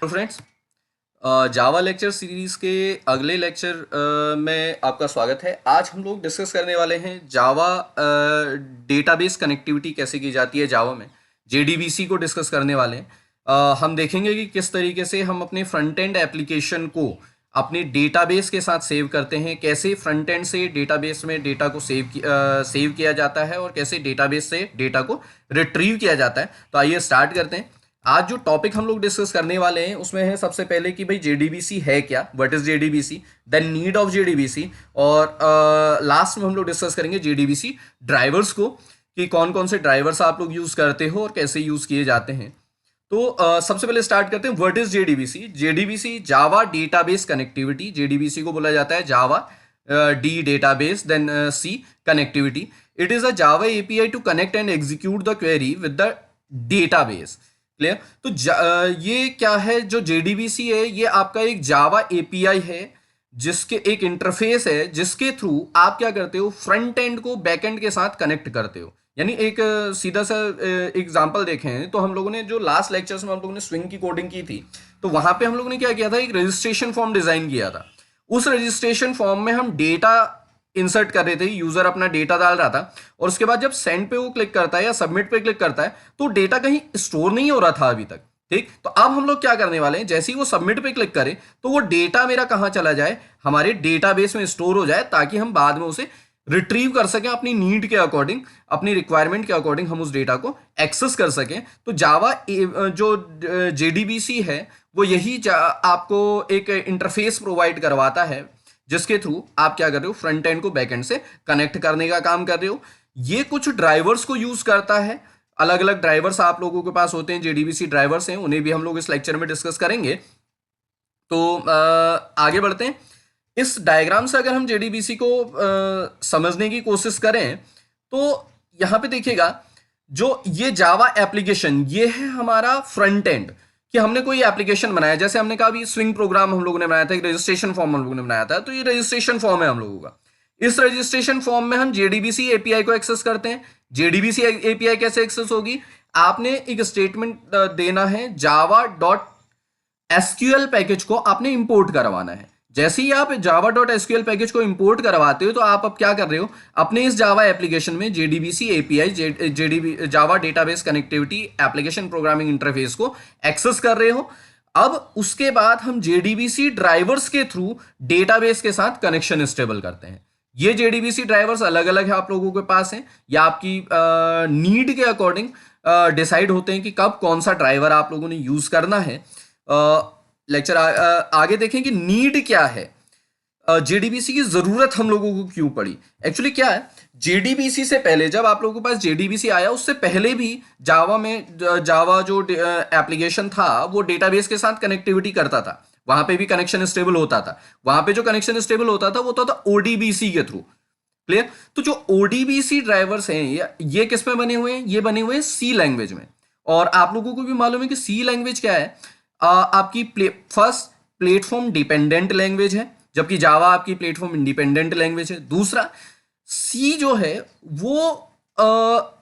Hello friends, जावा lecture series के अगले lecture में आपका स्वागत है। आज हम लोग डिस्कस करने वाले हैं जावा डेटाबेस कनेक्टिविटी कैसे की जाती है जावा में। जेडीबीसी को डिस्कस करने वाले हैं। हम देखेंगे कि किस तरीके से हम अपने फ्रंट एंड एप्लीकेशन को अपने डेटाबेस के साथ सेव करते हैं, कैसे फ्रंट एंड से डेटाबेस में डेटा को सेव किया जाता है और कैसे डेटाबेस से डेटा को रिट्रीव किया जाता है। तो आइए स्टार्ट करते हैं। आज जो टॉपिक हम लोग डिस्कस करने वाले हैं उसमें है सबसे पहले कि भाई जेडीबीसी है क्या, what is JDBC, then need of JDBC, और लास्ट में हम लोग डिस्कस करेंगे जेडीबीसी ड्राइवर्स को, कि कौन कौन से ड्राइवर्स आप लोग यूज करते हो और कैसे यूज किए जाते हैं। तो सबसे पहले स्टार्ट करते हैं, what is JDBC. JDBC Java database connectivity, JDBC को बोला जाता है Java D database, then C connectivity. It is a Java API to connect and execute the query with the database. Clear. तो ये क्या है, जो जेडीबीसी है ये आपका एक जावा एपीआई है, जिसके एक इंटरफेस है जिसके थ्रू आप क्या करते हो, फ्रंट एंड को बैक एंड के साथ कनेक्ट करते हो। यानी एक सीधा सा एग्जांपल देखें तो हम लोगों ने जो लास्ट लेक्चर्स में हम लोगों ने स्विंग की कोडिंग की थी, तो वहां पे हम लोगों ने क्या किया था, एक रजिस्ट्रेशन फॉर्म डिजाइन किया था। उस रजिस्ट्रेशन फॉर्म में हम डेटा इंसर्ट कर रहे थे, यूजर अपना डेटा डाल रहा था, और उसके बाद जब सेंड पे वो क्लिक करता है या सबमिट पे क्लिक करता है तो डेटा कहीं स्टोर नहीं हो रहा था अभी तक। ठीक, तो अब हम लोग क्या करने वाले हैं, जैसे ही वो सबमिट पे क्लिक करें तो वो डेटा मेरा कहां चला जाए, हमारे डेटाबेस में स्टोर हो जाए, ताकि हम बाद में उसे रिट्रीव कर सकें अपनी नीड के अकॉर्डिंग, अपनी रिक्वायरमेंट के अकॉर्डिंग हम उस डेटा को एक्सेस कर सकें। तो जावा जो जेडीबीसी है वो यही आपको एक इंटरफेस प्रोवाइड करवाता है, जिसके थ्रू आप क्या कर रहे हो, फ्रंट एंड को बैक एंड से कनेक्ट करने का काम कर रहे हो। ये कुछ ड्राइवर्स को यूज करता है, अलग अलग ड्राइवर्स आप लोगों के पास होते हैं, जेडीबीसी ड्राइवर्स हैं, उन्हें भी हम लोग इस लेक्चर में डिस्कस करेंगे। तो आगे बढ़ते हैं। इस डायग्राम से अगर हम जेडीबीसी को समझने की कोशिश करें तो यहां पे देखिएगा, जो ये जावा एप्लीकेशन ये है हमारा फ्रंट एंड, कि हमने कोई एप्लीकेशन बनाया, जैसे हमने कहा अभी स्विंग प्रोग्राम हम लोगों ने बनाया था, एक रजिस्ट्रेशन फॉर्म हम लोगों ने बनाया था, तो ये रजिस्ट्रेशन फॉर्म है हम लोगों का। इस रजिस्ट्रेशन फॉर्म में हम जेडीबीसी एपीआई को एक्सेस करते हैं। जेडीबीसी एपीआई कैसे एक्सेस होगी, आपने एक स्टेटमेंट देना है, जावा डॉट एसक्यूएल पैकेज को आपने इंपोर्ट करवाना है। जैसे ही आप जावा डॉट एसक्यूएल पैकेज को इंपोर्ट करवाते हो तो आप अब क्या कर रहे हो, अपने इस जावा एप्लीकेशन में JDBC API, JDB Java database connectivity application programming interface को एक्सेस कर रहे हो। अब उसके बाद हम जेडीबीसी ड्राइवर्स के थ्रू डेटाबेस के साथ कनेक्शन स्टेबल करते हैं। ये जेडीबीसी ड्राइवर्स अलग अलग है आप लोगों के पास हैं, या आपकी नीड के अकॉर्डिंग डिसाइड होते हैं कि कब कौन सा ड्राइवर आप लोगों ने यूज करना है। लेक्चर आगे देखें कि नीड क्या है, जेडीबीसी की जरूरत हम लोगों को क्यों पड़ी। एक्चुअली क्या है, जेडीबीसी से पहले, जब आप लोगों के पास जेडीबीसी आया उससे पहले भी जावा में जावा जो एप्लीकेशन था वो डेटाबेस के साथ कनेक्टिविटी करता था, वहां पे भी कनेक्शन स्टेबल होता था। वहां पे जो कनेक्शन स्टेबल होता था वो होता था ओडीबीसी के थ्रू। क्लियर। तो जो ओडीबीसी ड्राइवर्स हैं ये किस में बने हुए हैं, ये बने हुए हैं सी लैंग्वेज में। और आप लोगों को भी मालूम है कि सी लैंग्वेज क्या है, आपकी फर्स्ट प्लेटफॉर्म डिपेंडेंट लैंग्वेज है, जबकि जावा आपकी प्लेटफॉर्म इंडिपेंडेंट लैंग्वेज है। दूसरा, सी जो है वो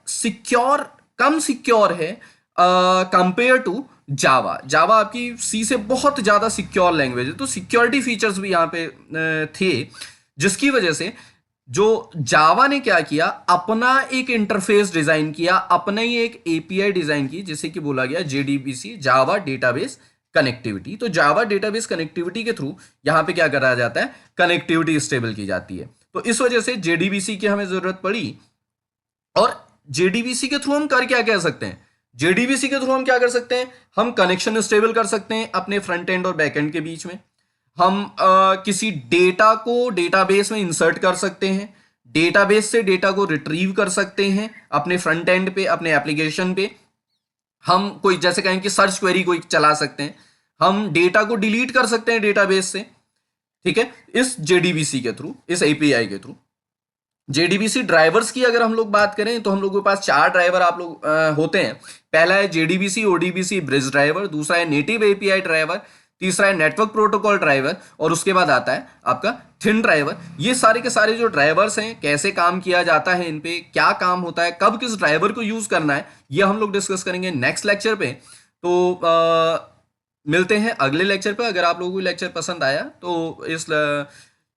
सिक्योर, कम सिक्योर है कंपेयर टू जावा। जावा आपकी सी से बहुत ज्यादा सिक्योर लैंग्वेज है, तो सिक्योरिटी फीचर्स भी यहाँ पे थे, जिसकी वजह से जो जावा ने क्या किया, अपना एक इंटरफेस डिजाइन किया, अपना ही एक एपीआई डिजाइन की, जिसे कि बोला गया जेडीबीसी, जावा डेटाबेस कनेक्टिविटी। तो जावा डेटाबेस कनेक्टिविटी के थ्रू यहां पे क्या करा जाता है, कनेक्टिविटी स्टेबल की जाती है। तो इस वजह से जेडीबीसी की हमें जरूरत पड़ी। और जेडीबीसी के थ्रू हम कर क्या कह सकते हैं, जेडीबीसी के थ्रू हम क्या कर सकते हैं, हम कनेक्शन स्टेबल कर सकते हैं अपने फ्रंट एंड और बैक एंड के बीच में। हम किसी डेटा को डेटाबेस में इंसर्ट कर सकते हैं, डेटाबेस से डेटा को रिट्रीव कर सकते हैं अपने फ्रंट एंड पे, अपने एप्लीकेशन पे। हम कोई जैसे कहें कि सर्च क्वेरी कोई चला सकते हैं, हम डेटा को डिलीट कर सकते हैं डेटाबेस से। ठीक है, इस जेडीबीसी के थ्रू, इस एपीआई के थ्रू। जेडीबीसी ड्राइवर्स की अगर हम लोग बात करें तो हम लोगों के पास चार ड्राइवर आप लोग होते हैं। पहला है जेडीबीसी ओडीबीसी ब्रिज ड्राइवर, दूसरा है नेटिव एपीआई ड्राइवर, तीसरा है नेटवर्क प्रोटोकॉल ड्राइवर, और उसके बाद आता है आपका थिन ड्राइवर। ये सारे के सारे जो ड्राइवर्स हैं, कैसे काम किया जाता है, इन पे क्या काम होता है, कब किस ड्राइवर को यूज करना है, ये हम लोग डिस्कस करेंगे नेक्स्ट लेक्चर पे। तो मिलते हैं अगले लेक्चर पे। अगर आप लोगों को लेक्चर पसंद आया तो इस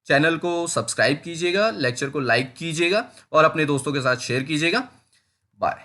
चैनल को सब्सक्राइब कीजिएगा, लेक्चर को लाइक कीजिएगा और अपने दोस्तों के साथ शेयर कीजिएगा। बाय।